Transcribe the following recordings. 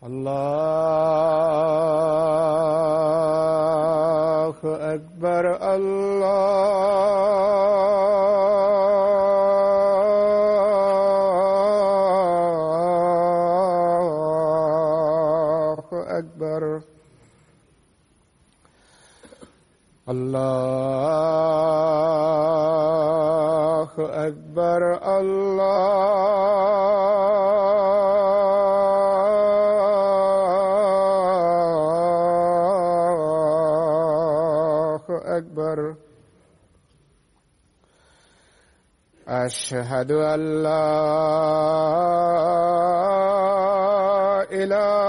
الله أكبر الله أكبر الله أكبر أكبر. أشهد أن لا إله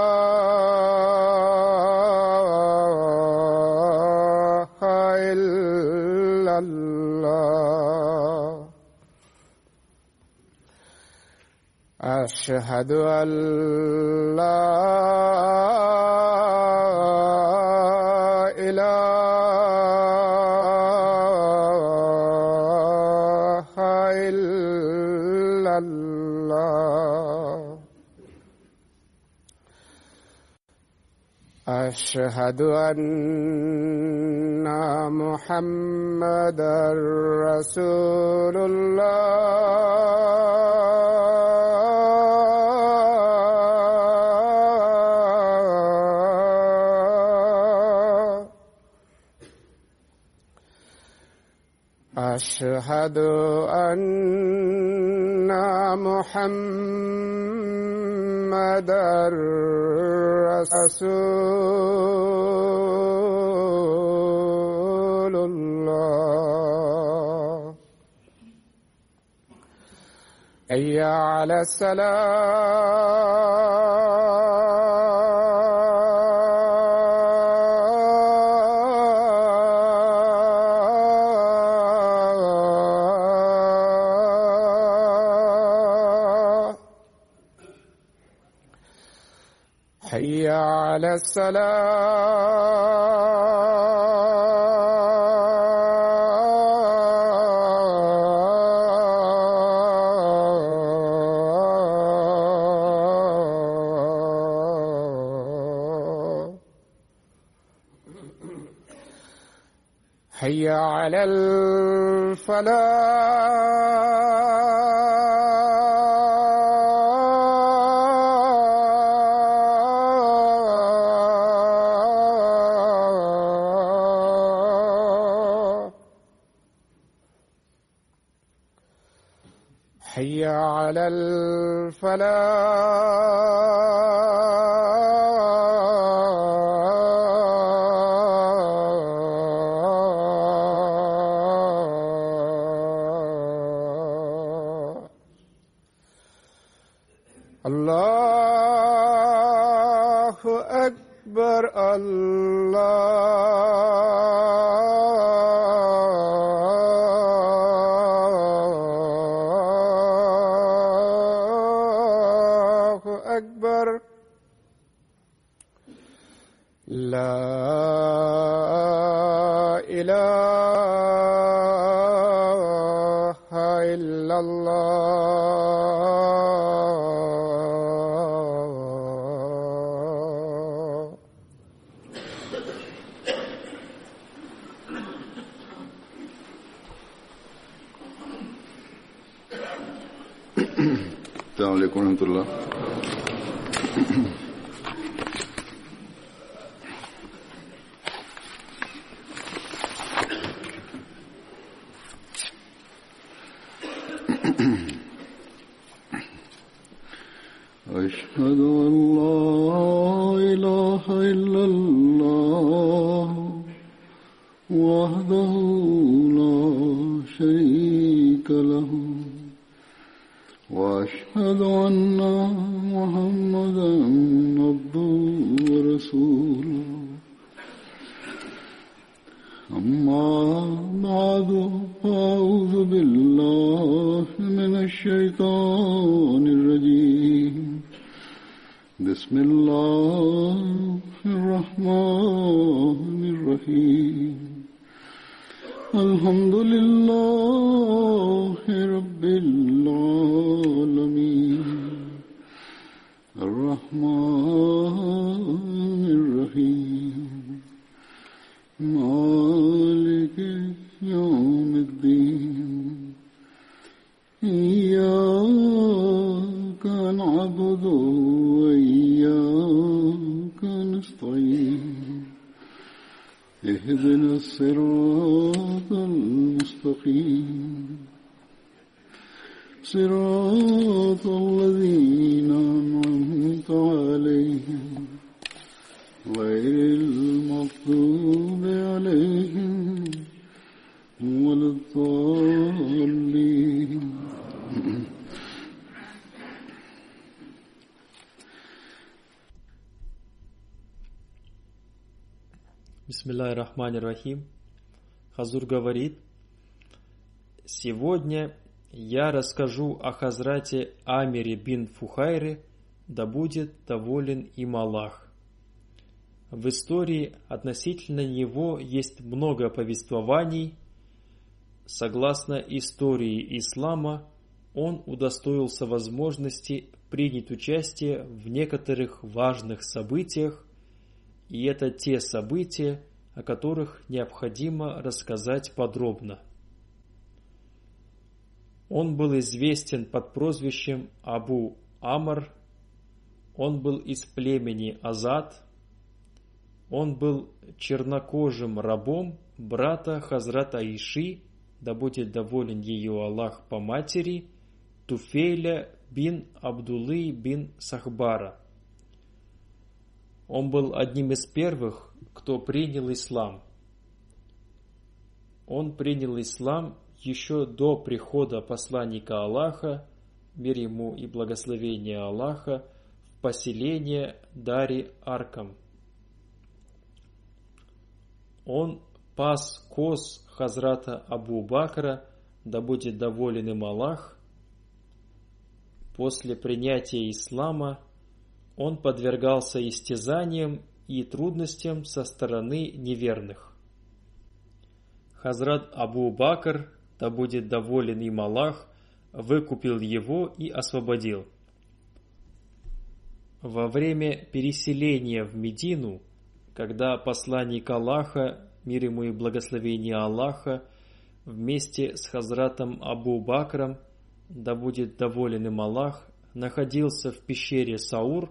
إلا الله. أشهد أن لا أشهد أن محمدًا رسول الله. أشهد أن محمدًا رسول الله. حي على الصلاة. حي على الصلاة. حي على الفلاح. حي على الفلاح. الله أكبر الله أكبر. لا إله إلا الله. السلام عليكم ورحمة الله. أشهد أن لا إله إلا الله وحده لا شريك له وأشهد أن محمدًا عبده ورسوله. أما بعد فأعوذ بالله من الشيطان الرجيم بسم الله الرحمن الرحيم الحمد لله رب العالمين الرحمن الرحيم مالك يوم الدين إياك نعبد وإياك نستعين اهدنا الصراط المستقيم صراط الذين أنعمت عليهم غير المغضوب عليهم ولا الضالين. Бисмиллахир-рахманир-рахим. Хазур говорит: сегодня я расскажу о Хазрате Амире бин Фухайре, да будет доволен им Аллах. В истории относительно него есть много повествований. Согласно истории ислама, он удостоился возможности принять участие в некоторых важных событиях, и это те события, о которых необходимо рассказать подробно. Он был известен под прозвищем Абу Амр, он был из племени Азад, он был чернокожим рабом брата Хазрата Аиши, да будет доволен ею Аллах по матери, Туфейля бин Абдуллы бин Сахбара. Он был одним из первых, кто принял ислам. Он принял ислам еще до прихода посланника Аллаха, мир ему и благословение Аллаха, в поселение Дари Аркам. Он пас коз Хазрата Абу Бакра, да будет доволен им Аллах. После принятия ислама он подвергался истязаниям и трудностям со стороны неверных. Хазрат Абу Бакр, да будет доволен им Аллах, выкупил его и освободил. Во время переселения в Медину, когда посланник Аллаха, мир ему и благословение Аллаха, вместе с Хазратом Абу Бакром, да будет доволен им Аллах, находился в пещере Саур,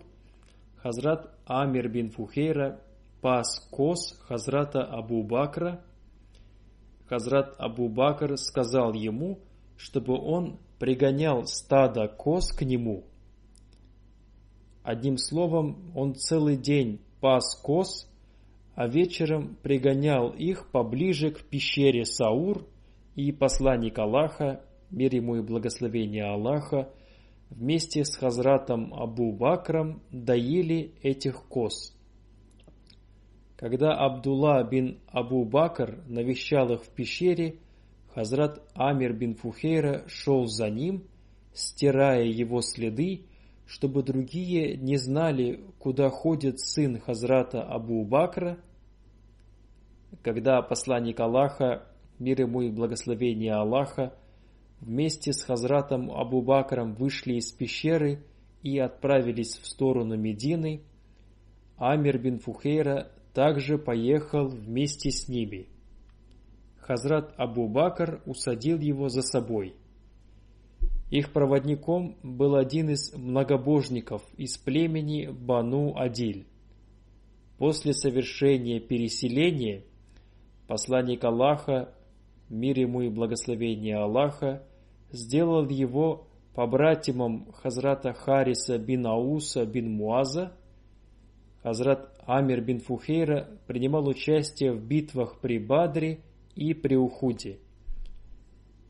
Хазрат Амир бин Фухейра пас коз Хазрата Абу Бакра. Хазрат Абу Бакр сказал ему, чтобы он пригонял стадо коз к нему. Одним словом, он целый день пас коз, а вечером пригонял их поближе к пещере Саур, и посланник Аллаха, мир ему и благословение Аллаха, вместе с Хазратом Абу Бакром доили этих коз. Когда Абдулла бин Абу Бакр навещал их в пещере, Хазрат Амир бин Фухейра шел за ним, стирая его следы, чтобы другие не знали, куда ходит сын Хазрата Абу Бакра. Когда посланник Аллаха, мир ему и благословение Аллаха, вместе с Хазратом Абу Бакром вышли из пещеры и отправились в сторону Медины, Амир бин Фухейра также поехал вместе с ними. Хазрат Абу Бакр усадил его за собой. Их проводником был один из многобожников из племени Бану Адиль. После совершения переселения посланник Аллаха, мир ему и благословение Аллаха, сделал его побратимом Хазрата Хариса бин Ауса бин Муаза. Хазрат Амир бин Фухейра принимал участие в битвах при Бадре и при Ухуде.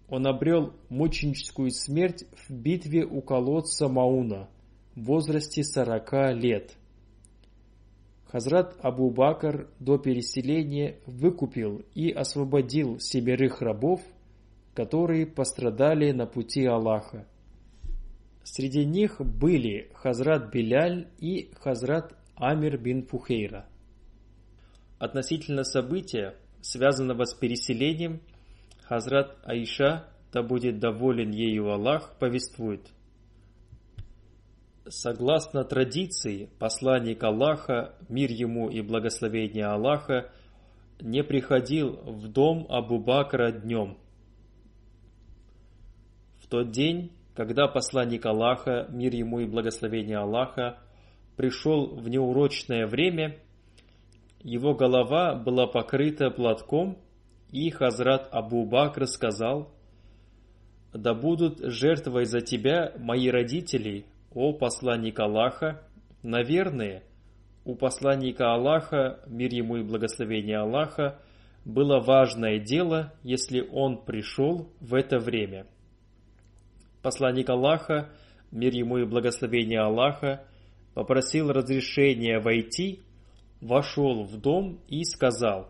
Он обрел мученическую смерть в битве у колодца Мауна в возрасте 40 лет. Хазрат Абу Бакр до переселения выкупил и освободил 7 рабов, которые пострадали на пути Аллаха. Среди них были Хазрат Биляль и Хазрат Амир бин Фухейра. Относительно события, связанного с переселением, Хазрат Аиша, да будет доволен ею Аллах, повествует. Согласно традиции, посланник Аллаха, мир ему и благословение Аллаха, не приходил в дом Абу Бакра днем. В тот день, когда посланник Аллаха, мир ему и благословение Аллаха, пришел в неурочное время, его голова была покрыта платком, и Хазрат Абу Бакр сказал: «Да будут жертвой за тебя мои родители, о посланник Аллаха. Наверное, у посланника Аллаха, мир ему и благословение Аллаха, было важное дело, если он пришел в это время». Посланник Аллаха, мир ему и благословение Аллаха, попросил разрешения войти, вошел в дом и сказал: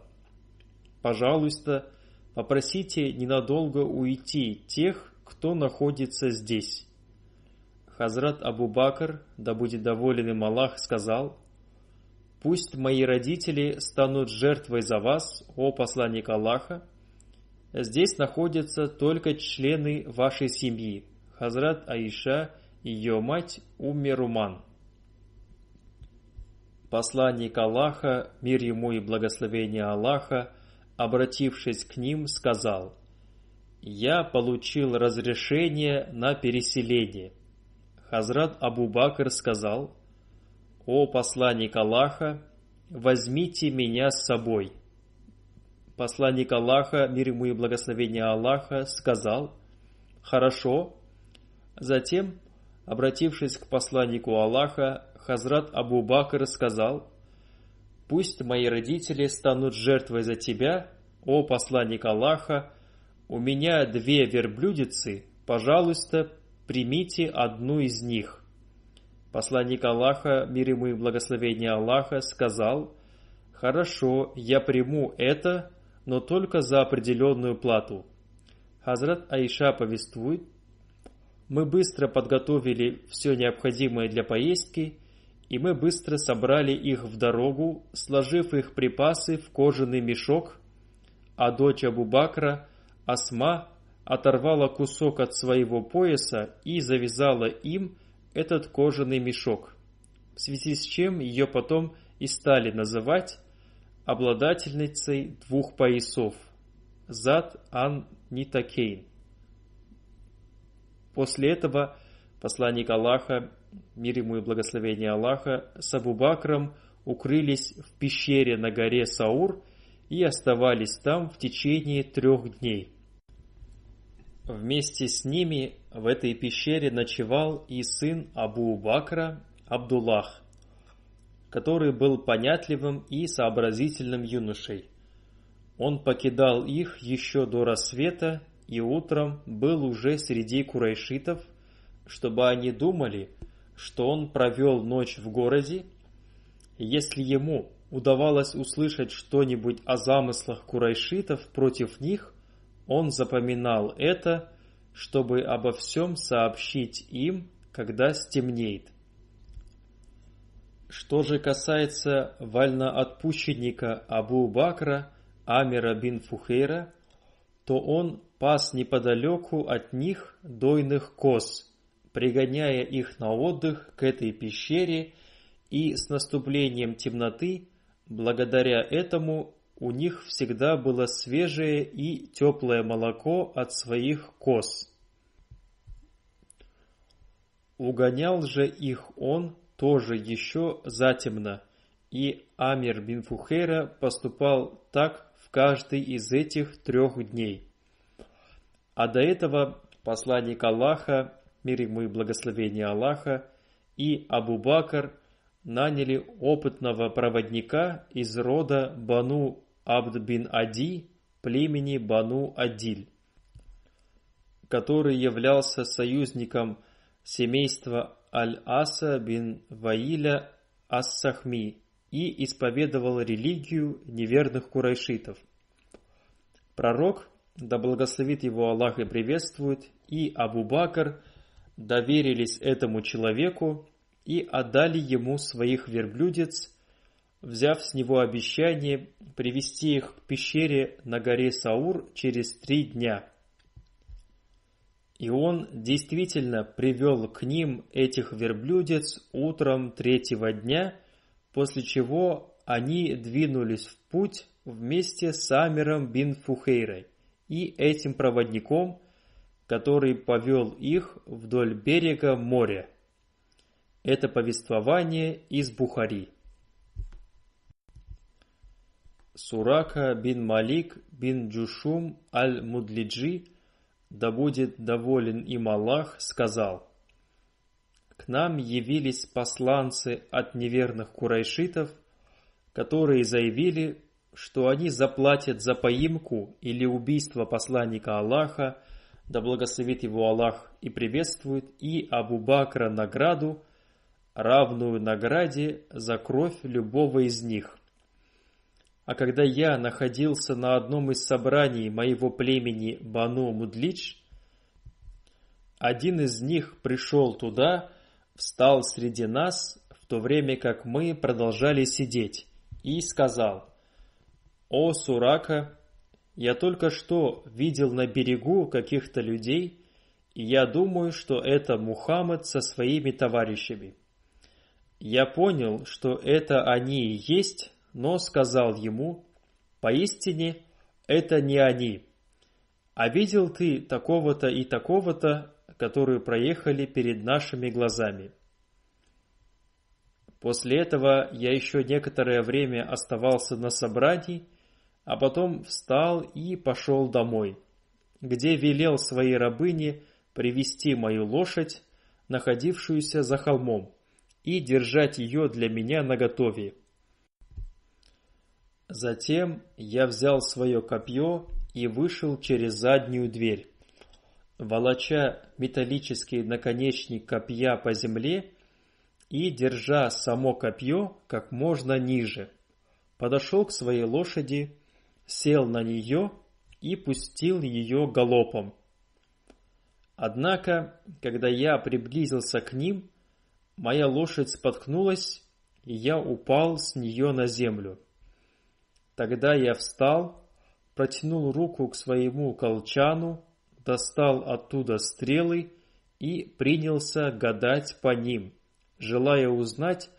«Пожалуйста, попросите ненадолго уйти тех, кто находится здесь». Хазрат Абу Бакр, да будет доволен им Аллах, сказал: «Пусть мои родители станут жертвой за вас, о посланник Аллаха. Здесь находятся только члены вашей семьи, Хазрат Аиша и ее мать Умме Руман». Посланник Аллаха, мир ему и благословение Аллаха, обратившись к ним, сказал: «Я получил разрешение на переселение». Хазрат Абу Бакр сказал: «О посланник Аллаха, возьмите меня с собой». Посланник Аллаха, мир ему и благословение Аллаха, сказал: «Хорошо». Затем, обратившись к посланнику Аллаха, Хазрат Абу Бакр сказал: «Пусть мои родители станут жертвой за тебя, о посланник Аллаха. У меня 2 верблюдицы, пожалуйста, примите одну из них». Посланник Аллаха, мир ему и благословение Аллаха, сказал: «Хорошо, я приму это, но только за определенную плату». Хазрат Аиша повествует: «Мы быстро подготовили все необходимое для поездки, и мы быстро собрали их в дорогу, сложив их припасы в кожаный мешок, а дочь Абу Бакра, Асма, оторвала кусок от своего пояса и завязала им этот кожаный мешок, в связи с чем ее потом и стали называть обладательницей 2 поясов – Зат ан-Нитакейн. После этого посланник Аллаха, мир ему и благословение Аллаха, с Абу Бакром укрылись в пещере на горе Саур и оставались там в течение 3 дней. Вместе с ними в этой пещере ночевал и сын Абу Бакра Абдуллах, который был понятливым и сообразительным юношей. Он покидал их еще до рассвета и утром был уже среди курайшитов, чтобы они думали, что он провел ночь в городе. Если ему удавалось услышать что-нибудь о замыслах курайшитов против них, он запоминал это, чтобы обо всем сообщить им, когда стемнеет. Что же касается вольноотпущенника Абу Бакра Амира бин Фухейра, то он пас неподалеку от них дойных коз, пригоняя их на отдых к этой пещере, и с наступлением темноты, благодаря этому, у них всегда было свежее и теплое молоко от своих коз. Угонял же их он тоже еще затемно, и Амир бин Фухейра поступал так в каждый из этих 3 дней. А до этого посланник Аллаха, мир ему и благословение Аллаха, и Абу Бакр наняли опытного проводника из рода Бану Абд бин Ади, племени Бану Адиль, который являлся союзником семейства Аль-Аса бин Ваиля Ас-Сахми и исповедовал религию неверных курайшитов. Пророк, да благословит его Аллах и приветствует, и Абу Бакр доверились этому человеку и отдали ему своих верблюдец, взяв с него обещание привести их к пещере на горе Саур через 3 дня. И он действительно привел к ним этих верблюдец утром 3-го дня, после чего они двинулись в путь вместе с Амиром бин Фухейрой и этим проводником, который повел их вдоль берега моря. Это повествование из Бухари. Сурака бин Малик бин Джушум аль-Мудлиджи, да будет доволен им Аллах, сказал: «К нам явились посланцы от неверных курайшитов, которые заявили, что они заплатят за поимку или убийство посланника Аллаха, да благословит его Аллах и приветствует, и Абу Бакра награду, равную награде за кровь любого из них. А когда я находился на одном из собраний моего племени Бану Мудлидж, один из них пришел туда, встал среди нас, в то время как мы продолжали сидеть, и сказал: «О Сурака, я только что видел на берегу каких-то людей, и я думаю, что это Мухаммад со своими товарищами. Я понял, что это они и есть, но сказал ему: поистине, это не они. А видел ты такого-то и такого-то, которые проехали перед нашими глазами». После этого я еще некоторое время оставался на собрании, а потом встал и пошел домой, где велел своей рабыне привести мою лошадь, находившуюся за холмом, и держать ее для меня наготове. Затем я взял свое копье и вышел через заднюю дверь. Волоча металлический наконечник копья по земле и держа само копье как можно ниже, подошел к своей лошади, сел на нее и пустил ее галопом. Однако, когда я приблизился к ним, моя лошадь споткнулась, и я упал с нее на землю. Тогда я встал, протянул руку к своему колчану, достал оттуда стрелы и принялся гадать по ним, желая узнать,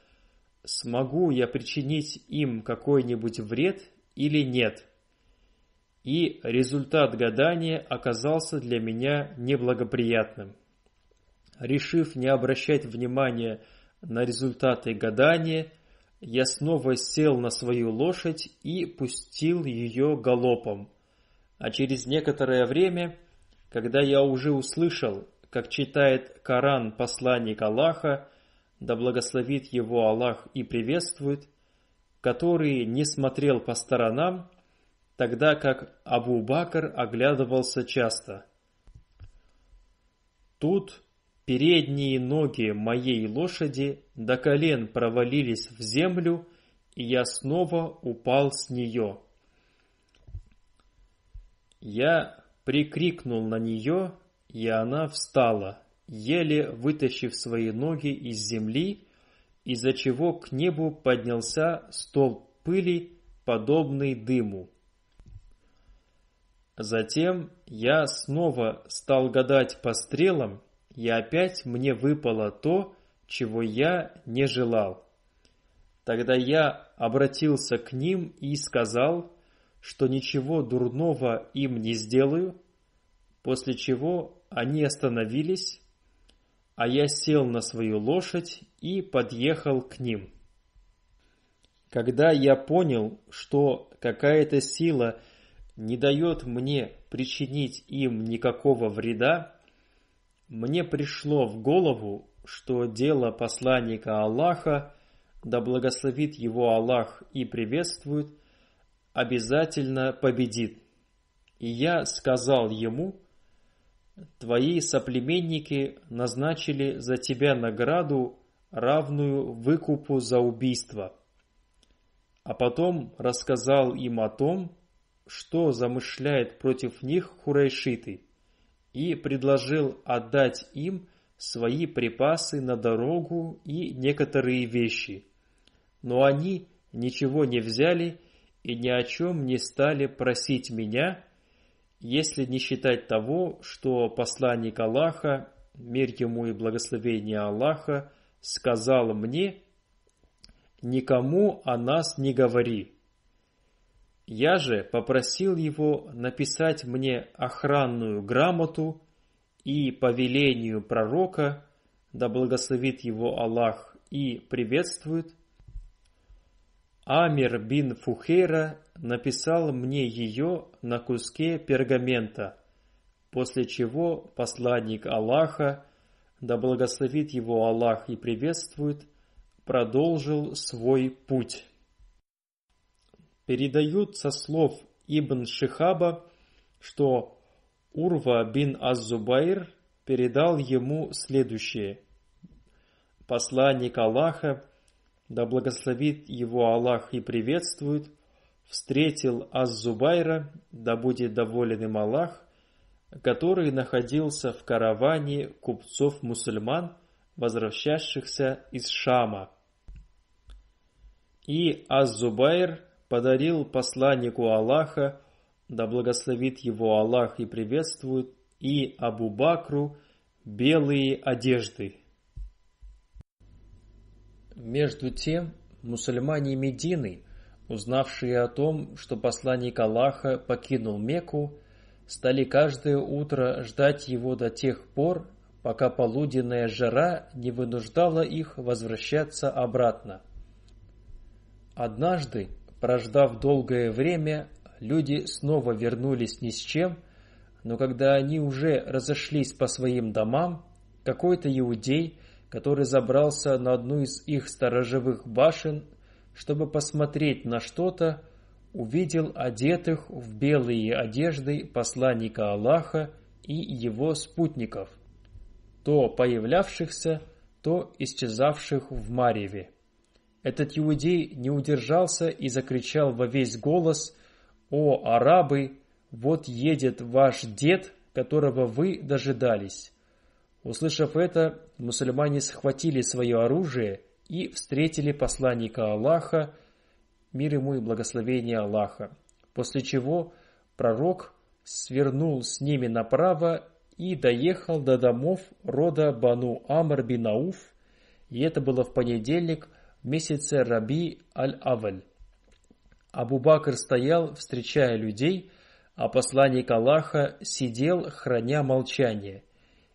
смогу я причинить им какой-нибудь вред или нет. И результат гадания оказался для меня неблагоприятным. Решив не обращать внимания на результаты гадания, я снова сел на свою лошадь и пустил ее галопом. А через некоторое время, когда я уже услышал, как читает Коран посланник Аллаха, да благословит его Аллах и приветствует, который не смотрел по сторонам, тогда как Абу Бакр оглядывался часто. Тут передние ноги моей лошади до колен провалились в землю, и я снова упал с нее. Я прикрикнул на нее, и она встала, еле вытащив свои ноги из земли, из-за чего к небу поднялся столб пыли, подобный дыму. Затем я снова стал гадать по стрелам, и опять мне выпало то, чего я не желал. Тогда я обратился к ним и сказал, что ничего дурного им не сделаю, после чего они остановились, а я сел на свою лошадь и подъехал к ним. Когда я понял, что какая-то сила не дает мне причинить им никакого вреда, мне пришло в голову, что дело посланника Аллаха, да благословит его Аллах и приветствует, обязательно победит. И я сказал ему: твои соплеменники назначили за тебя награду, равную выкупу за убийство. а потом рассказал им о том, что замышляет против них хурайшиты, и предложил отдать им свои припасы на дорогу и некоторые вещи. Но они ничего не взяли и ни о чем не стали просить меня, если не считать того, что посланник Аллаха, мир ему и благословение Аллаха, сказал мне: «Никому о нас не говори». Я же попросил его написать мне охранную грамоту и по велению пророка, да благословит его Аллах и приветствует, Амир бин Фухейра написал мне ее на куске пергамента, после чего посланник Аллаха, да благословит его Аллах и приветствует, продолжил свой путь. Передают со слов Ибн Шихаба, что Урва бин аз-Зубайр передал ему следующее. Посланник Аллаха, да благословит его Аллах и приветствует, встретил аз-Зубайра, да будет доволен им Аллах, который находился в караване купцов-мусульман, возвращавшихся из Шама. И аз-Зубайр подарил посланнику Аллаха, да благословит его Аллах и приветствует, и Абу Бакру белые одежды. Между тем, мусульмане Медины, узнавшие о том, что посланник Аллаха покинул Мекку, стали каждое утро ждать его до тех пор, пока полуденная жара не вынуждала их возвращаться обратно. Однажды, прождав долгое время, люди снова вернулись ни с чем, но когда они уже разошлись по своим домам, какой-то иудей, который забрался на одну из их сторожевых башен, чтобы посмотреть на что-то, увидел одетых в белые одежды посланника Аллаха и его спутников, то появлявшихся, то исчезавших в мареве. Этот иудей не удержался и закричал во весь голос: «О, арабы, вот едет ваш дед, которого вы дожидались!» Услышав это, мусульмане схватили свое оружие и встретили посланника Аллаха, мир ему и благословение Аллаха, после чего пророк свернул с ними направо и доехал до домов рода Бану Амр бин Ауф, и это было в понедельник в месяце Раби аль-Аваль. Абу Бакр стоял, встречая людей, а посланник Аллаха сидел, храня молчание.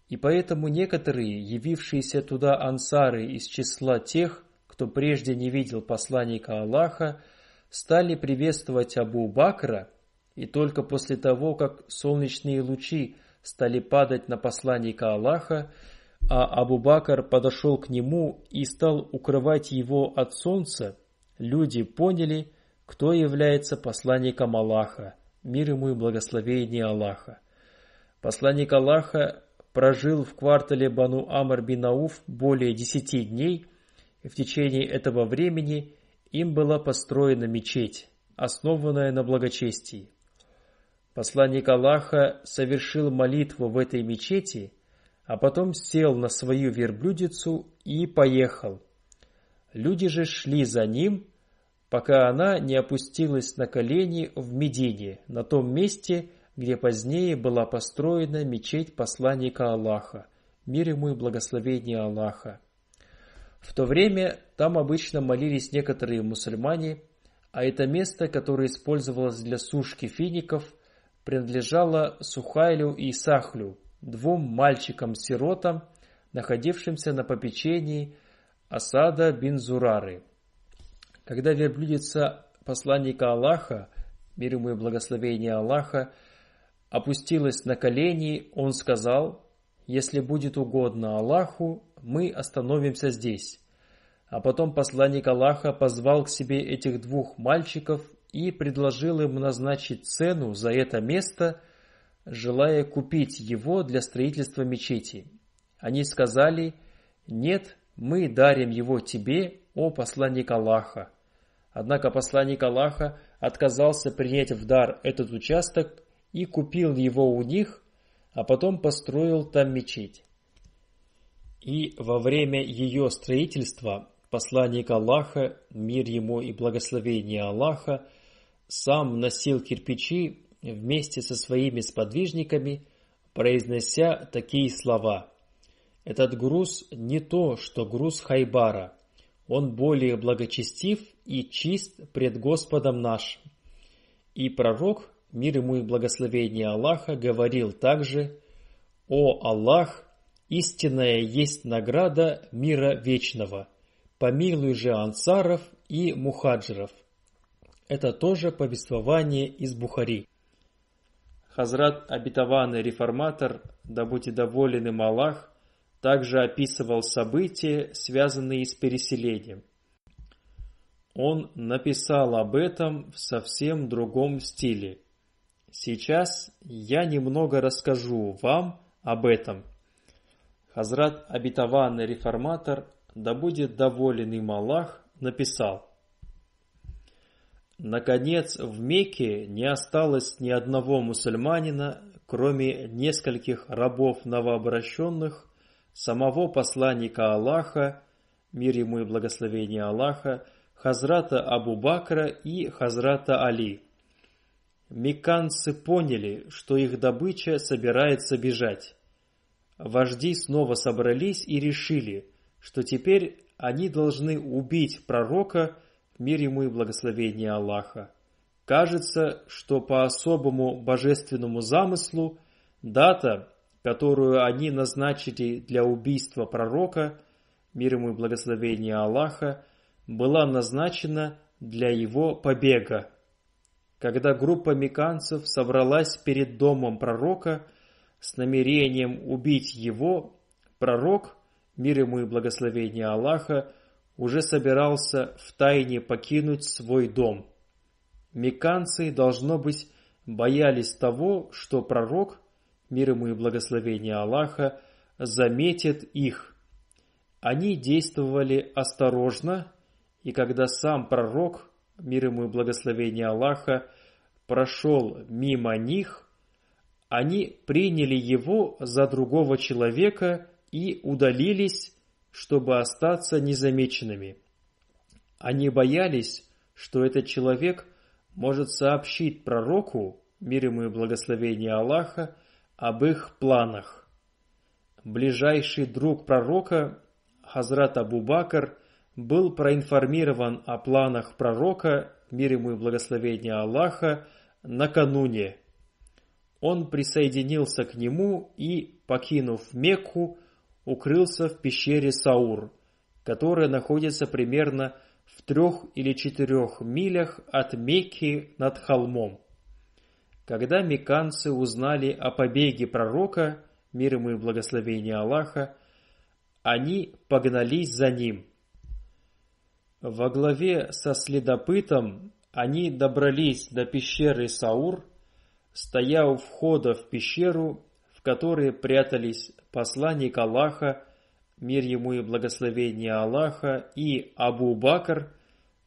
И поэтому некоторые, явившиеся туда ансары из числа тех, кто прежде не видел посланника Аллаха, стали приветствовать Абу Бакра, и только после того, как солнечные лучи стали падать на посланника Аллаха, а Абу Бакр подошел к нему и стал укрывать его от солнца, люди поняли, кто является посланником Аллаха, мир ему и благословение Аллаха. Посланник Аллаха прожил в квартале Бану Амр бин Ауф более 10 дней, и в течение этого времени им была построена мечеть, основанная на благочестии. Посланник Аллаха совершил молитву в этой мечети, а потом сел на свою верблюдицу и поехал. Люди же шли за ним, пока она не опустилась на колени в Медине, на том месте, где позднее была построена мечеть посланника Аллаха, мир ему и благословение Аллаха. В то время там обычно молились некоторые мусульмане, а это место, которое использовалось для сушки фиников, принадлежало Сухайлю и Сахлю, двум мальчикам-сиротам, находившимся на попечении Асада бин Зурары. Когда верблюдица посланника Аллаха, мир ему и благословение Аллаха, опустилась на колени, он сказал: «Если будет угодно Аллаху, мы остановимся здесь». А потом посланник Аллаха позвал к себе этих двух мальчиков и предложил им назначить цену за это место, желая купить его для строительства мечети. Они сказали: «Нет, мы дарим его тебе, о посланник Аллаха». Однако посланник Аллаха отказался принять в дар этот участок и купил его у них, а потом построил там мечеть. И во время ее строительства посланник Аллаха, мир ему и благословение Аллаха, сам носил кирпичи вместе со своими сподвижниками, произнося такие слова: «Этот груз не то, что груз Хайбара, он более благочестив и чист пред Господом нашим». И пророк, мир ему и благословение Аллаха, говорил также: «О Аллах, истинная есть награда мира вечного, помилуй же ансаров и мухаджиров». Это тоже повествование из Бухари. Хазрат обетованный реформатор, да будет доволен им Аллах, также описывал события, связанные с переселением. Он написал об этом в совсем другом стиле. Сейчас я немного расскажу вам об этом. Хазрат обетованный реформатор, да будет доволен им Аллах, написал: «Наконец, в Мекке не осталось ни одного мусульманина, кроме нескольких рабов новообращенных, самого посланника Аллаха, мир ему и благословение Аллаха, Хазрата Абу Бакра и Хазрата Али. Мекканцы поняли, что их добыча собирается бежать. Вожди снова собрались и решили, что теперь они должны убить пророка, мир ему и благословение Аллаха. Кажется, что по особому божественному замыслу дата, которую они назначили для убийства пророка, мир ему и благословение Аллаха, была назначена для его побега. Когда группа мекканцев собралась перед домом пророка с намерением убить его, пророк, мир ему и благословение Аллаха, уже собирался втайне покинуть свой дом. Мекканцы, должно быть, боялись того, что пророк, мир ему и благословение Аллаха, заметит их. Они действовали осторожно, и когда сам пророк, мир ему и благословение Аллаха, прошел мимо них, они приняли его за другого человека и удалились, чтобы остаться незамеченными. Они боялись, что этот человек может сообщить пророку, мир ему и благословение Аллаха, об их планах. Ближайший друг пророка, Хазрат Абу Бакр, был проинформирован о планах пророка, мир ему и благословение Аллаха, накануне. Он присоединился к нему и, покинув Мекку, укрылся в пещере Саур, которая находится примерно в 3 или 4 милях от Мекки над холмом. Когда мекканцы узнали о побеге пророка, мир ему и благословение Аллаха, они погнались за ним. Во главе со следопытом они добрались до пещеры Саур, стоя у входа в пещеру, в которой прятались посланник Аллаха, мир ему и благословение Аллаха, и Абу Бакр.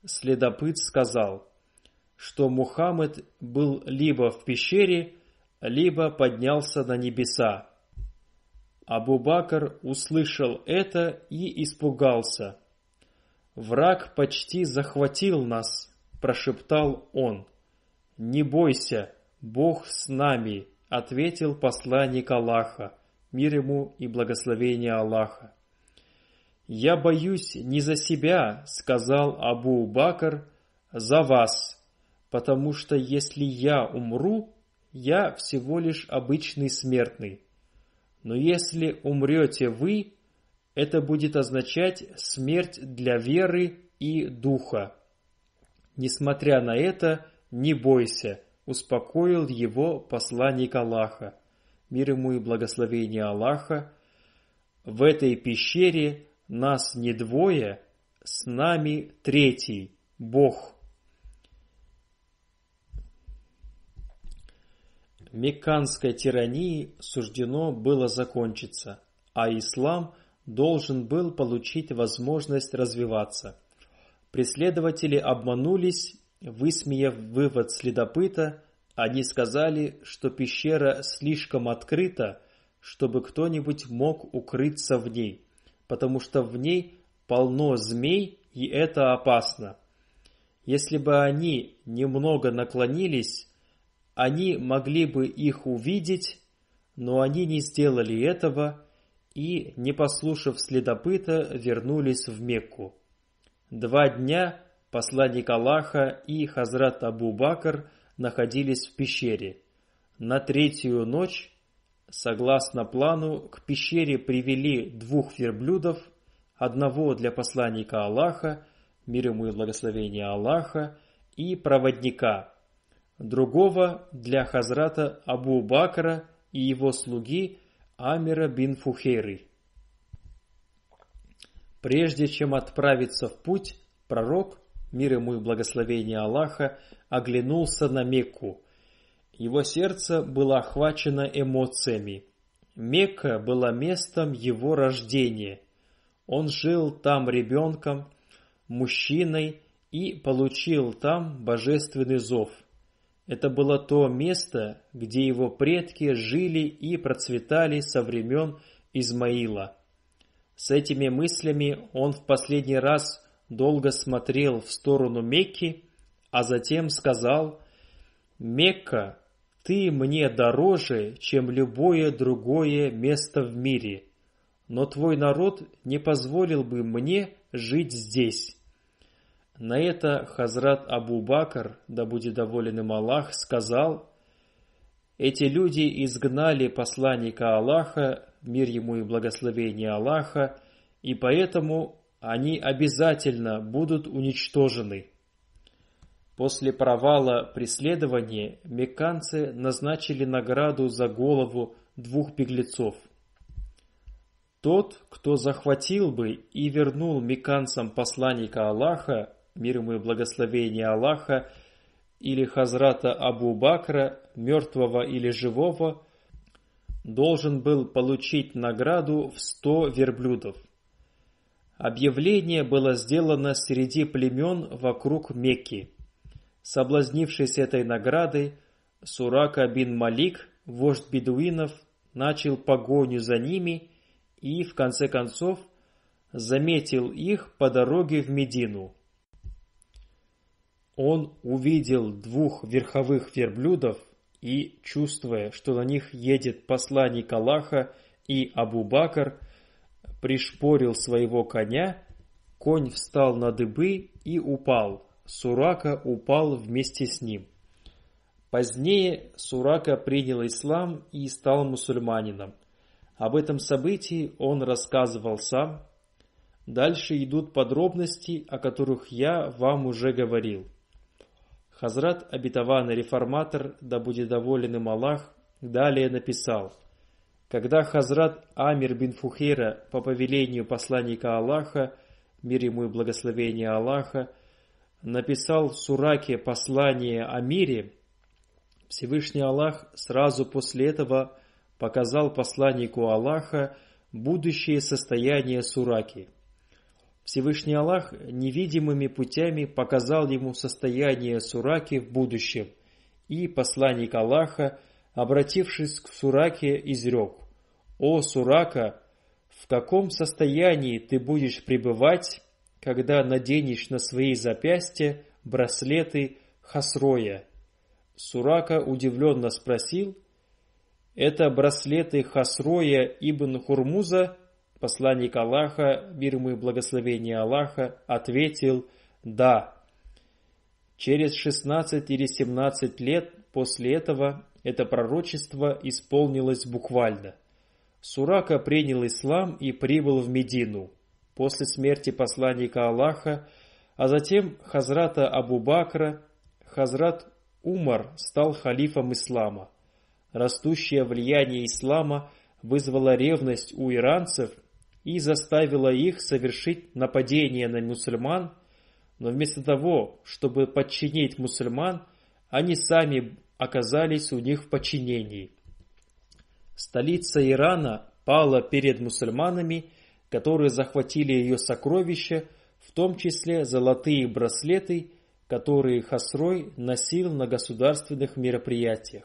Следопыт сказал, что Мухаммед был либо в пещере, либо поднялся на небеса. Абу Бакр услышал это и испугался. «Враг почти захватил нас», – прошептал он. «Не бойся, Бог с нами», – ответил посланник Аллаха, мир ему и благословение Аллаха. «Я боюсь не за себя», – сказал Абу Бакр, – «за вас, потому что если я умру, я всего лишь обычный смертный. Но если умрете вы, это будет означать смерть для веры и духа. Несмотря на это, не бойся», – успокоил его посланник Аллаха, мир ему и благословение Аллаха. «В этой пещере нас не двое, с нами третий, Бог». Мекканской тирании суждено было закончиться, а ислам должен был получить возможность развиваться. Преследователи обманулись, высмеяв вывод следопыта. Они сказали, что пещера слишком открыта, чтобы кто-нибудь мог укрыться в ней, потому что в ней полно змей, и это опасно. Если бы они немного наклонились, они могли бы их увидеть, но они не сделали этого и, не послушав следопыта, вернулись в Мекку. 2 дня посланник Аллаха и Хазрат Абу-Бакр находились в пещере. На 3-ю ночь, согласно плану, к пещере привели 2 верблюдов, одного для посланника Аллаха, мир ему и благословение Аллаха, и проводника, другого для Хазрата Абу-Бакра и его слуги Амира бин Фухейры. Прежде чем отправиться в путь, пророк, мир ему и благословение Аллаха, оглянулся на Мекку. Его сердце было охвачено эмоциями. Мекка была местом его рождения. Он жил там ребенком, мужчиной и получил там божественный зов. Это было то место, где его предки жили и процветали со времен Измаила. С этими мыслями он в последний раз долго смотрел в сторону Мекки, а затем сказал: «Мекка, ты мне дороже, чем любое другое место в мире, но твой народ не позволил бы мне жить здесь». На это Хазрат Абу-Бакр, да будет доволен им Аллах, сказал: «Эти люди изгнали посланника Аллаха, мир ему и благословение Аллаха, и поэтому они обязательно будут уничтожены». После провала преследования мекканцы назначили награду за голову 2 беглецов. Тот, кто захватил бы и вернул мекканцам посланника Аллаха, мир ему и благословение Аллаха, или Хазрата Абу-Бакра, мертвого или живого, должен был получить награду в 100 верблюдов. Объявление было сделано среди племен вокруг Мекки. Соблазнившись этой наградой, Сурака бин Малик, вождь бедуинов, начал погоню за ними и, в конце концов, заметил их по дороге в Медину. Он увидел 2 верховых верблюдов и, чувствуя, что на них едет посланник Аллаха и Абу-Бакр, пришпорил своего коня, конь встал на дыбы и упал. Сурака упал вместе с ним. Позднее Сурака принял ислам и стал мусульманином. Об этом событии он рассказывал сам. Дальше идут подробности, о которых я вам уже говорил. Хазрат обетованный реформатор, да будет доволен им Аллах, далее написал: когда Хазрат Амир бин Фухейра по повелению посланника Аллаха, мир ему и благословение Аллаха, написал Сураке послание о мире, Всевышний Аллах сразу после этого показал посланнику Аллаха будущее состояние Сураки. Всевышний Аллах невидимыми путями показал ему состояние Сураки в будущем, и посланник Аллаха, обратившись к Сураке, изрек: «О Сурака, в каком состоянии ты будешь пребывать, когда наденешь на свои запястья браслеты Хасроя?» Сурака удивленно спросил: «Это браслеты Хасроя ибн Хурмуза?» Посланник Аллаха, мир ему и благословение Аллаха, ответил: «Да». Через 16 или 17 лет после этого это пророчество исполнилось буквально. Сурака принял ислам и прибыл в Медину. После смерти посланника Аллаха, а затем Хазрата Абу-Бакра, Хазрат Умар стал халифом ислама. Растущее влияние ислама вызвало ревность у иранцев и заставило их совершить нападение на мусульман, но вместо того, чтобы подчинить мусульман, они сами оказались у них в подчинении. Столица Ирана пала перед мусульманами, которые захватили ее сокровища, в том числе золотые браслеты, которые Хасрой носил на государственных мероприятиях.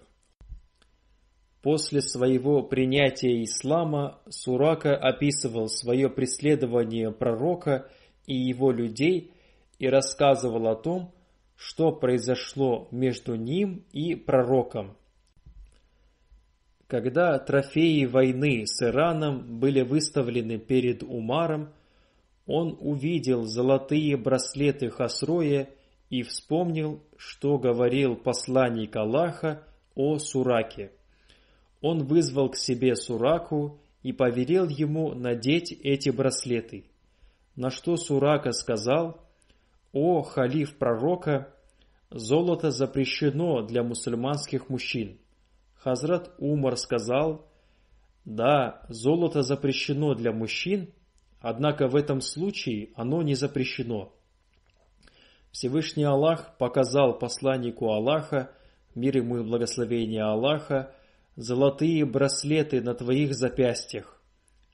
После своего принятия ислама Сурака описывал свое преследование пророка и его людей и рассказывал о том, что произошло между ним и пророком. Когда трофеи войны с Ираном были выставлены перед Умаром, он увидел золотые браслеты Хасроя и вспомнил, что говорил посланник Аллаха о Сураке. Он вызвал к себе Сураку и повелел ему надеть эти браслеты, на что Сурака сказал: «О халиф пророка, золото запрещено для мусульманских мужчин». Хазрат Умар сказал: «Да, золото запрещено для мужчин, однако в этом случае оно не запрещено». Всевышний Аллах показал посланнику Аллаха, мир ему и благословение Аллаха, золотые браслеты на твоих запястьях.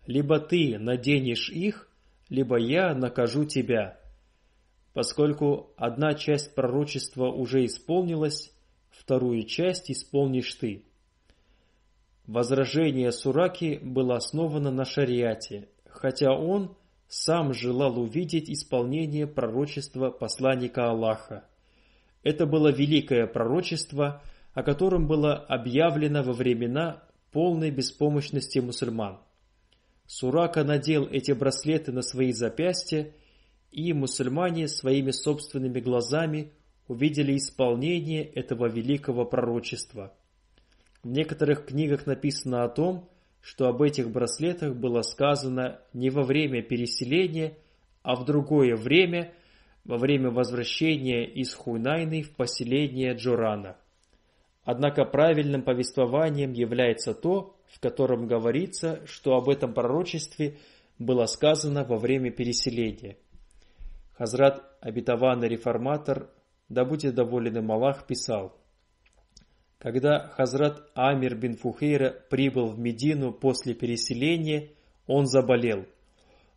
Либо ты наденешь их, либо я накажу тебя. Поскольку одна часть пророчества уже исполнилась, вторую часть исполнишь ты. Возражение Сураки было основано на шариате, хотя он сам желал увидеть исполнение пророчества посланника Аллаха. Это было великое пророчество, о котором было объявлено во времена полной беспомощности мусульман. Сурака надел эти браслеты на свои запястья, и мусульмане своими собственными глазами увидели исполнение этого великого пророчества. В некоторых книгах написано о том, что об этих браслетах было сказано не во время переселения, а в другое время, во время возвращения из Хунайны в поселение Джорана. Однако правильным повествованием является то, в котором говорится, что об этом пророчестве было сказано во время переселения. Хазрат обетованный реформатор, да будет доволен им Аллах, писал: когда Хазрат Амир бин Фухейра прибыл в Медину после переселения, он заболел.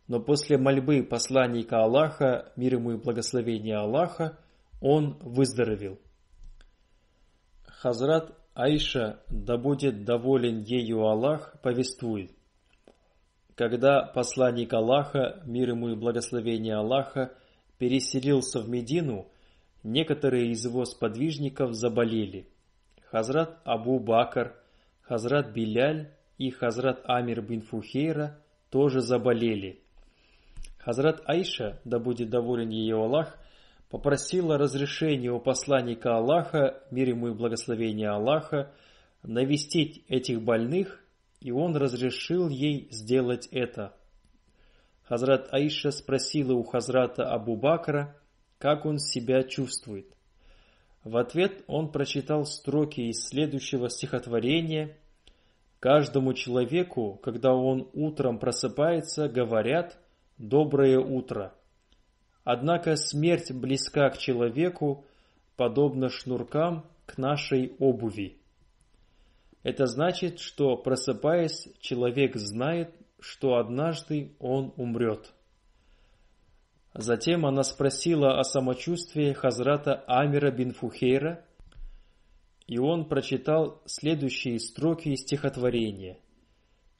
Но после мольбы посланника Аллаха, мир ему и благословение Аллаха, он выздоровел. Хазрат Айша, да будет доволен ею Аллах, повествует: когда посланник Аллаха, мир ему и благословение Аллаха, переселился в Медину, некоторые из его сподвижников заболели. Хазрат Абу Бакр, Хазрат Биляль и Хазрат Амир бин Фухейра тоже заболели. Хазрат Айша, да будет доволен ею Аллах, попросила разрешения у посланника Аллаха, мир ему и благословение Аллаха, навестить этих больных, и он разрешил ей сделать это. Хазрат Айша спросила у Хазрата Абу Бакра, как он себя чувствует. В ответ он прочитал строки из следующего стихотворения: «Каждому человеку, когда он утром просыпается, говорят: доброе утро. Однако смерть близка к человеку, подобно шнуркам к нашей обуви». Это значит, что, просыпаясь, человек знает, что однажды он умрет. Затем она спросила о самочувствии Хазрата Амира бин Фухейра, и он прочитал следующие строки из стихотворения: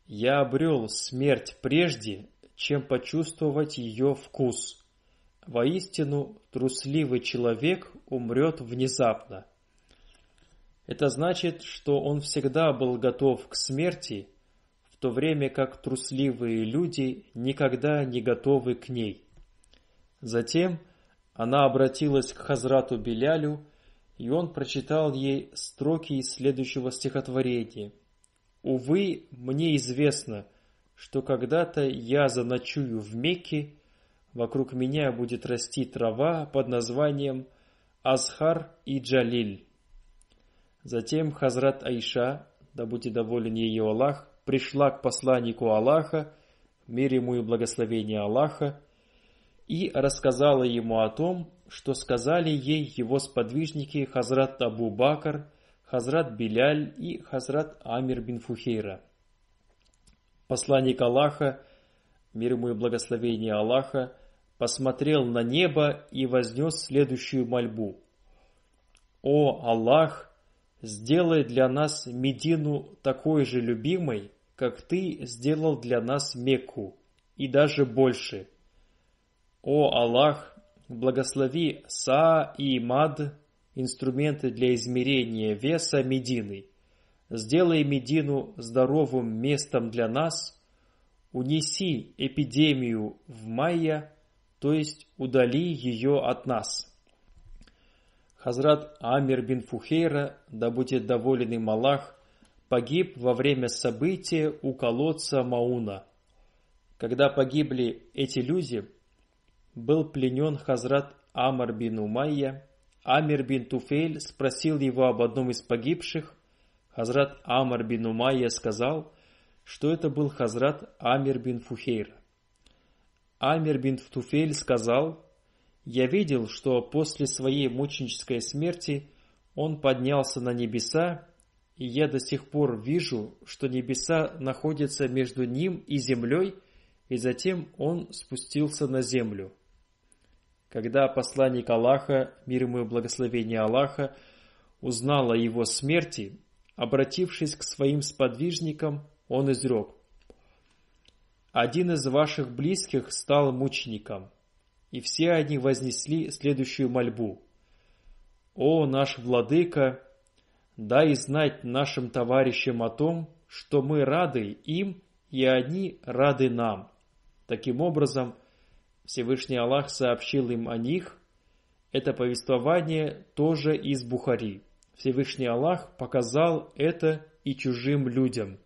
«Я обрел смерть прежде, чем почувствовать ее вкус. Воистину, трусливый человек умрет внезапно». Это значит, что он всегда был готов к смерти, в то время как трусливые люди никогда не готовы к ней. Затем она обратилась к Хазрату Билялю, и он прочитал ей строки из следующего стихотворения: «Увы, мне известно, что когда-то я заночую в Мекке, вокруг меня будет расти трава под названием Азхар и Джалиль». Затем Хазрат Айша, да будет доволен ею Аллах, пришла к посланнику Аллаха, мир ему и благословение Аллаха, и рассказала ему о том, что сказали ей его сподвижники Хазрат Абу Бакр, Хазрат Биляль и Хазрат Амир бин Фухейра. Посланник Аллаха, мир ему и благословение Аллаха, посмотрел на небо и вознес следующую мольбу. «О Аллах, сделай для нас Медину такой же любимой, как Ты сделал для нас Мекку, и даже больше. О Аллах, благослови Саа и Мад, инструменты для измерения веса Медины. Сделай Медину здоровым местом для нас, унеси эпидемию в Майя, то есть удали ее от нас». Хазрат Амир бин Фухейра, да будет доволен им Аллах, погиб во время события у колодца Мауна. Когда погибли эти люди, был пленен Хазрат Амар бин Умайя. Амир бин Туфейль спросил его об одном из погибших. Хазрат Амар бин Умайя сказал, что это был Хазрат Амир бин Фухейр. Амир бин Туфейль сказал: «Я видел, что после своей мученической смерти он поднялся на небеса, и я до сих пор вижу, что небеса находятся между ним и землей, и затем он спустился на землю». Когда посланник Аллаха, мир ему и благословение Аллаха, узнал о его смерти, обратившись к своим сподвижникам, он изрек: «Один из ваших близких стал мучеником». И все они вознесли следующую мольбу: «О наш владыка, дай знать нашим товарищам о том, что мы рады им, и они рады нам». Таким образом, Всевышний Аллах сообщил им о них. Это повествование тоже из Бухари. Всевышний Аллах показал это и чужим людям.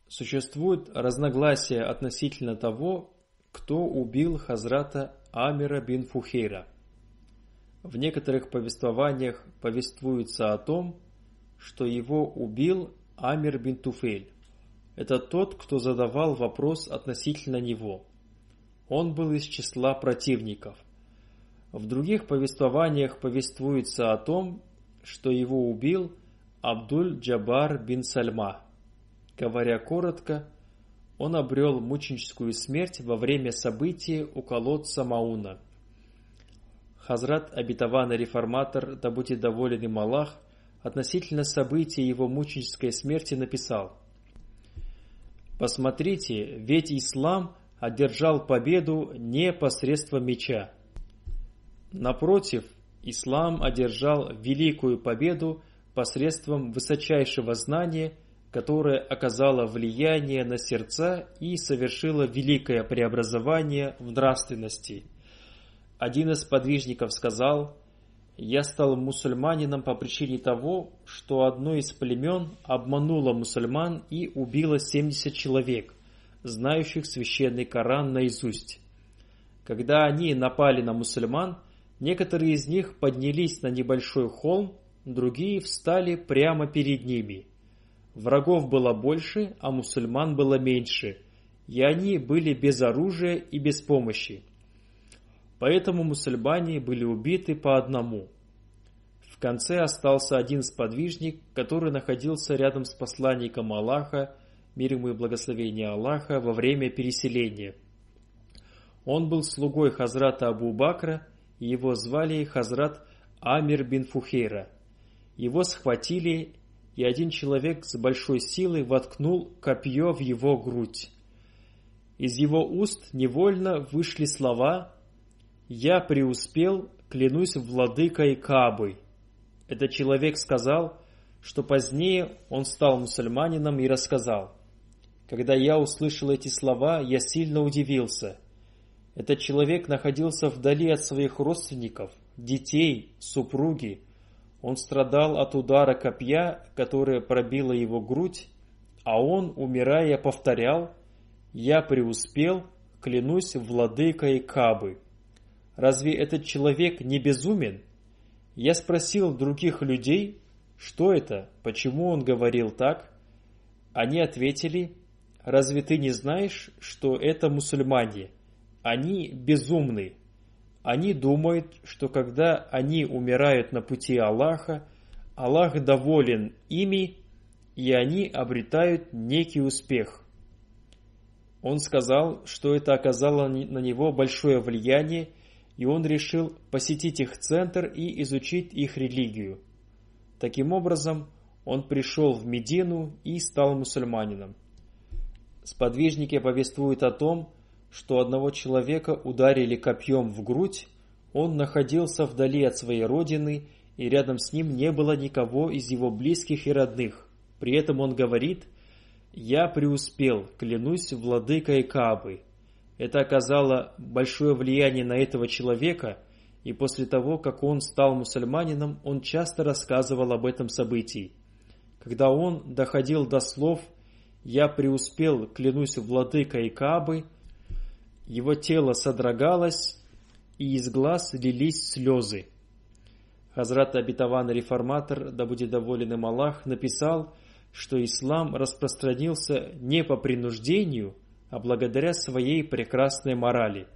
Существует разногласие относительно того, кто убил Хазрата Амира бин Фухейра. В некоторых повествованиях повествуется о том, что его убил Амир бин Туфейль. Это тот, кто задавал вопрос относительно него. Он был из числа противников. В других повествованиях повествуется о том, что его убил Абдуль-Джабар бин Сальма. Говоря коротко, он обрел мученическую смерть во время события у колодца Мауна. Хазрат обетованный реформатор, да будет доволен им Аллах, относительно события его мученической смерти написал: «Посмотрите, ведь ислам одержал победу не посредством меча. Напротив, ислам одержал великую победу посредством высочайшего знания, которое оказало влияние на сердца и совершило великое преобразование в нравственности». Один из подвижников сказал: «Я стал мусульманином по причине того, что одно из племен обмануло мусульман и убило 70 человек, знающих священный Коран наизусть. Когда они напали на мусульман, некоторые из них поднялись на небольшой холм, другие встали прямо перед ними. Врагов было больше, а мусульман было меньше, и они были без оружия и без помощи. Поэтому мусульмане были убиты по одному. В конце остался один сподвижник, который находился рядом с посланником Аллаха, мир ему и благословение Аллаха, во время переселения. Он был слугой Хазрата Абу Бакра, и его звали Хазрат Амир бин Фухейра. Его схватили, и один человек с большой силой воткнул копье в его грудь. Из его уст невольно вышли слова: «Я преуспел, клянусь владыкой Каабы». Этот человек сказал, что позднее он стал мусульманином, и рассказал: «Когда я услышал эти слова, я сильно удивился. Этот человек находился вдали от своих родственников, детей, супруги. Он страдал от удара копья, которое пробило его грудь, а он, умирая, повторял: «Я преуспел, клянусь владыкой Каабы». Разве этот человек не безумен? Я спросил других людей, что это, почему он говорил так. Они ответили: разве ты не знаешь, что это мусульмане? Они безумны. Они думают, что когда они умирают на пути Аллаха, Аллах доволен ими, и они обретают некий успех. Он сказал, что это оказало на него большое влияние, и он решил посетить их центр и изучить их религию. Таким образом, он пришел в Медину и стал мусульманином. Сподвижники повествуют о том, что одного человека ударили копьем в грудь, он находился вдали от своей родины, и рядом с ним не было никого из его близких и родных. При этом он говорит: «Я преуспел, клянусь владыкой Каабы». Это оказало большое влияние на этого человека, и после того, как он стал мусульманином, он часто рассказывал об этом событии. Когда он доходил до слов «Я преуспел, клянусь владыкой Каабы», его тело содрогалось, и из глаз лились слезы. Хазрат обетованный реформатор, да будет доволен им Аллах, написал, что ислам распространился не по принуждению, а благодаря своей прекрасной морали.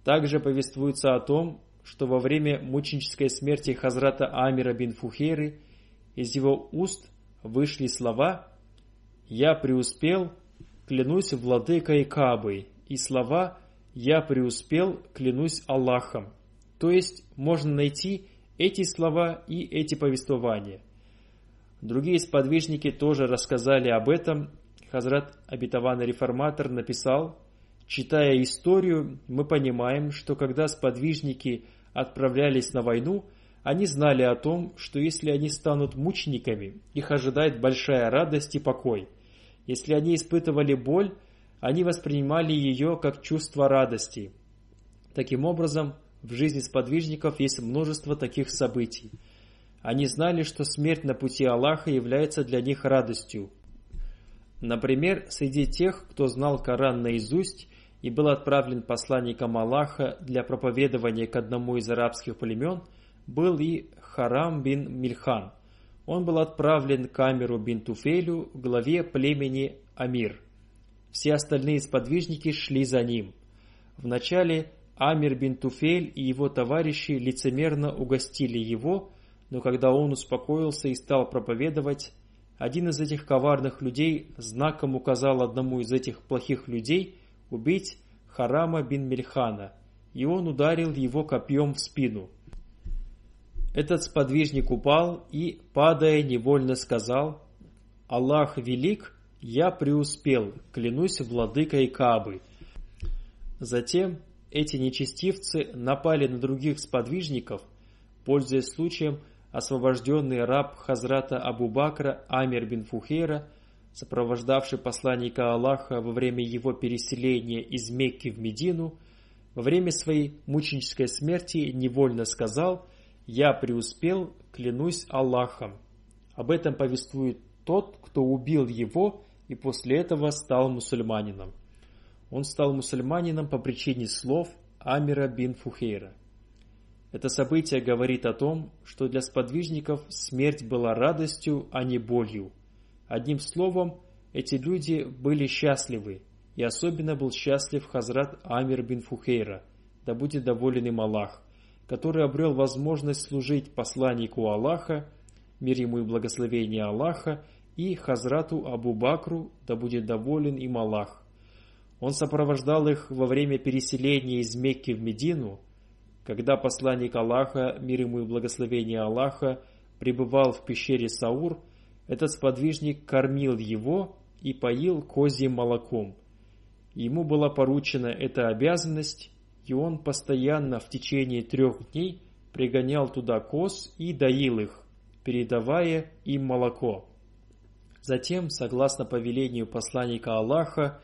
Также повествуется о том, что во время мученической смерти Хазрата Амира бин Фухейры из его уст вышли слова «Я преуспел, клянусь владыкой Каабой» и слова «Я преуспел, клянусь Аллахом». То есть можно найти эти слова и эти повествования. Другие сподвижники тоже рассказали об этом. Хазрат обетованный реформатор написал: «Читая историю, мы понимаем, что когда сподвижники отправлялись на войну, они знали о том, что если они станут мучениками, их ожидает большая радость и покой. Если они испытывали боль, они воспринимали ее как чувство радости. Таким образом, в жизни сподвижников есть множество таких событий. Они знали, что смерть на пути Аллаха является для них радостью. Например, среди тех, кто знал Коран наизусть и был отправлен посланником Аллаха для проповедования к одному из арабских племен, был и Харам бин Мильхан. Он был отправлен к Амиру бин Туфейлю, главе племени Амир. Все остальные сподвижники шли за ним. Вначале Амир бин Туфейль и его товарищи лицемерно угостили его, но когда он успокоился и стал проповедовать, один из этих коварных людей знаком указал одному из этих плохих людей убить Харама бин Мильхана, и он ударил его копьем в спину. Этот сподвижник упал и, падая, невольно сказал: «Аллах велик, я преуспел, клянусь владыкой Каабы». Затем эти нечестивцы напали на других сподвижников. Пользуясь случаем, освобожденный раб Хазрата Абу Бакра Амир бин Фухейра, сопровождавший посланника Аллаха во время его переселения из Мекки в Медину, во время своей мученической смерти невольно сказал: «Я преуспел, клянусь Аллахом». Об этом повествует тот, кто убил его и после этого стал мусульманином. Он стал мусульманином по причине слов Амира бин Фухейра. Это событие говорит о том, что для сподвижников смерть была радостью, а не болью. Одним словом, эти люди были счастливы, и особенно был счастлив Хазрат Амир бин Фухейра, да будет доволен им Аллах, который обрел возможность служить посланнику Аллаха, мир ему и благословение Аллаха, и Хазрату Абу Бакру, да будет доволен им Аллах. Он сопровождал их во время переселения из Мекки в Медину. Когда посланник Аллаха, мир ему и благословение Аллаха, пребывал в пещере Саур, этот сподвижник кормил его и поил козьим молоком. Ему была поручена эта обязанность, и он постоянно в течение 3 дней пригонял туда коз и доил их, передавая им молоко. Затем, согласно повелению посланника Аллаха,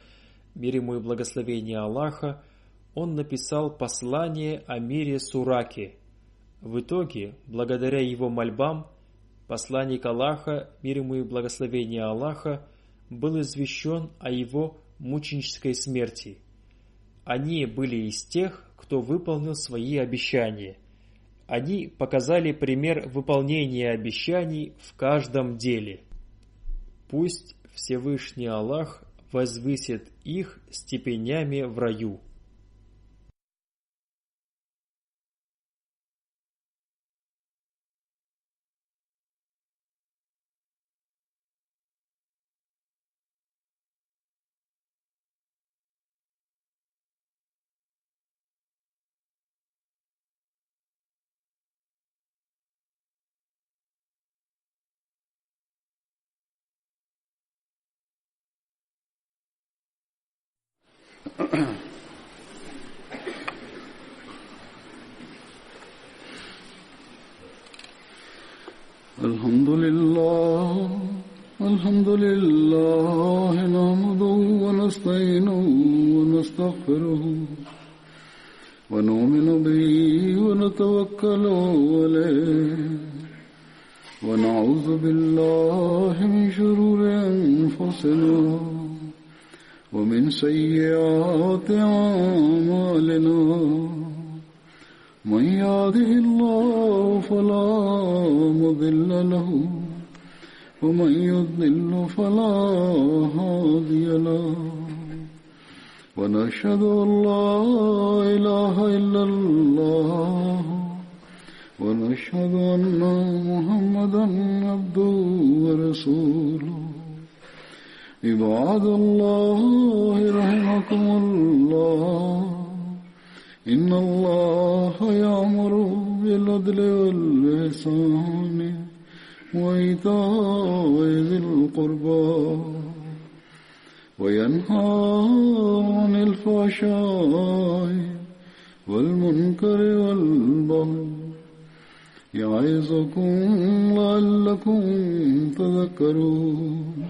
мир ему и благословение Аллаха, он написал послание о мире Сураке. В итоге, благодаря его мольбам, посланник Аллаха, мир ему и благословение Аллаха, был извещен о его мученической смерти. Они были из тех, кто выполнил свои обещания. Они показали пример выполнения обещаний в каждом деле. Пусть Всевышний Аллах возвысит их степенями в раю. الحمد لله نحمده ونستعينه ونستغفره ونؤمن به ونتوكل عليه ونعوذ بالله من شرور أنفسنا ومن سيئات أعمالنا من يهده الله فلا مضل له ومن يضلل فلا هادي له ونشهد أن لا إله إلا الله ونشهد أن محمدا عبده ورسوله عباد الله رحمكم الله إن الله يأمر بالعدل والإحسان وإيتاء ذي القربى وينهى عن الفحشاء والمنكر والبغي يعظكم لعلكم تذكرون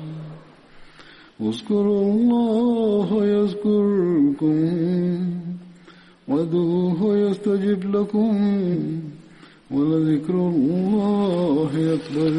اذكروا الله يذكركم وادعوه يستجب لكم ولذكر الله أكبر